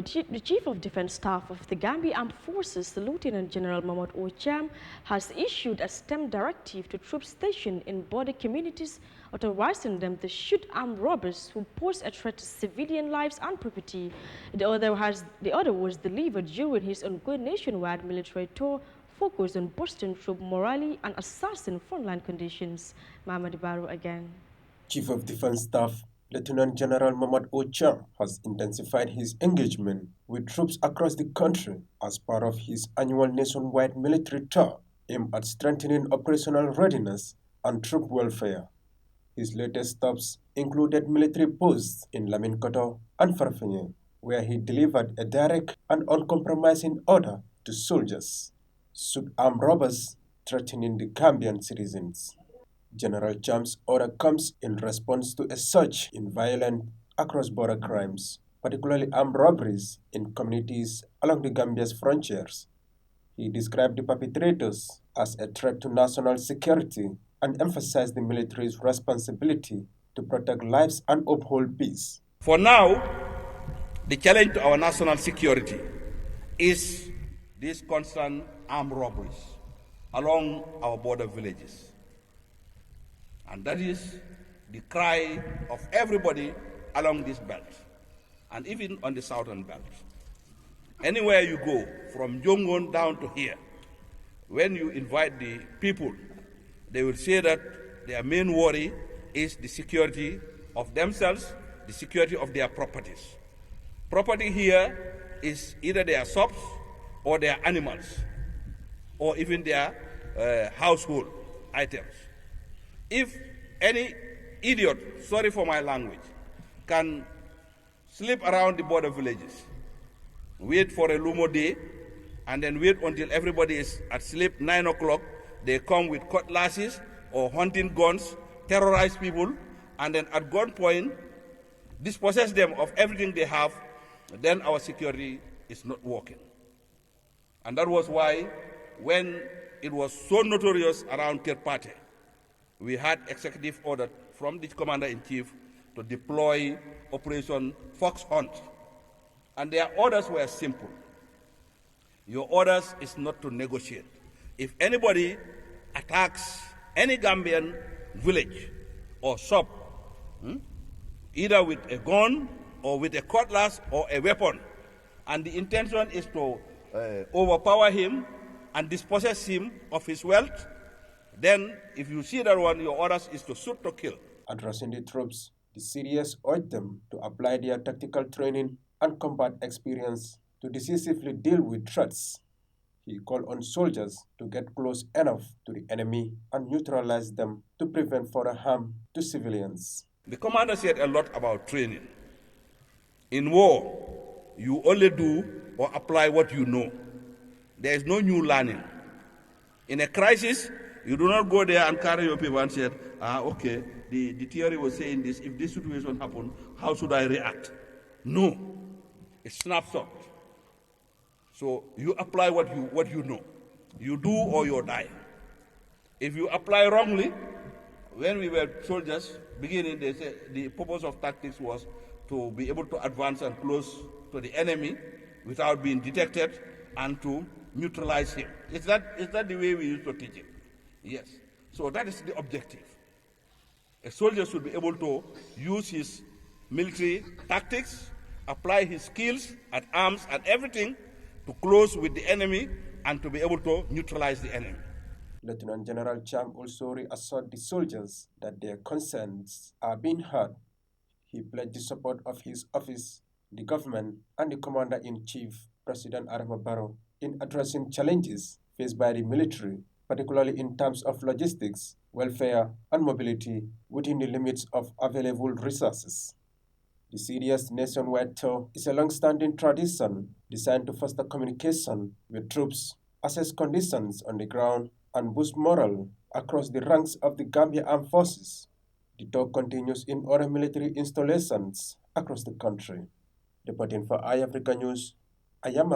The Chief of Defense Staff of the Gambia Armed Forces, Lieutenant General Cham, has issued a STEM directive to troops stationed in border communities, authorizing them to shoot armed robbers who pose a threat to civilian lives and property. The other was delivered during his ongoing nationwide military tour, focused on boosting troop morale and assessing frontline conditions. Mohamed Baru again. Chief of Defense Staff Lieutenant General Cham has intensified his engagement with troops across the country as part of his annual nationwide military tour aimed at strengthening operational readiness and troop welfare. His latest stops included military posts in Laminkoto and Farfenye, where he delivered a direct and uncompromising order to soldiers: shoot armed robbers threatening the Gambian citizens. General Cham's order comes in response to a surge in violent cross-border crimes, particularly armed robberies in communities along the Gambia's frontiers. He described the perpetrators as a threat to national security and emphasized the military's responsibility to protect lives and uphold peace. For now, the challenge to our national security is these constant armed robberies along our border villages. And that is the cry of everybody along this belt, and even on the southern belt. Anywhere you go, from Jongon down to here, when you invite the people, they will say that their main worry is the security of themselves, the security of their properties. Property here is either their shops or their animals, or even their household items. If any idiot, sorry for my language, can slip around the border villages, wait for a Lumo day, and then wait until everybody is at sleep, 9 o'clock, they come with cutlasses or hunting guns, terrorize people, and then at gunpoint, dispossess them of everything they have, then our security is not working. And that was why, when it was so notorious around Kirpate, we had executive order from the commander-in-chief to deploy Operation Fox Hunt. And their orders were simple. Your orders is not to negotiate. If anybody attacks any Gambian village or shop, either with a gun or with a cutlass or a weapon, and the intention is to overpower him and dispossess him of his wealth, then, if you see that one, your orders is to shoot to kill. Addressing the troops, the CDS urged them to apply their tactical training and combat experience to decisively deal with threats. He called on soldiers to get close enough to the enemy and neutralize them to prevent further harm to civilians. The commander said a lot about training. In war, you only do or apply what you know. There is no new learning. In a crisis, you do not go there and carry your paper and say, okay, the theory was saying this, if this situation happened, how should I react? No, it's snapshot. So you apply what you know. You do or you die. If you apply wrongly, when we were soldiers, beginning, they said the purpose of tactics was to be able to advance and close to the enemy without being detected and to neutralize him. Is that the way we used to teach it? Yes. So that is the objective. A soldier should be able to use his military tactics, apply his skills at arms and everything to close with the enemy and to be able to neutralize the enemy. Lieutenant General Cham also reassured the soldiers that their concerns are being heard. He pledged the support of his office, the government, and the Commander-in-Chief, President Adama Barrow, in addressing challenges faced by the military, particularly in terms of logistics, welfare, and mobility within the limits of available resources. The CDS nationwide tour is a long-standing tradition designed to foster communication with troops, assess conditions on the ground, and boost morale across the ranks of the Gambia Armed Forces. The tour continues in other military installations across the country. Reporting for Eyeafrica News, I am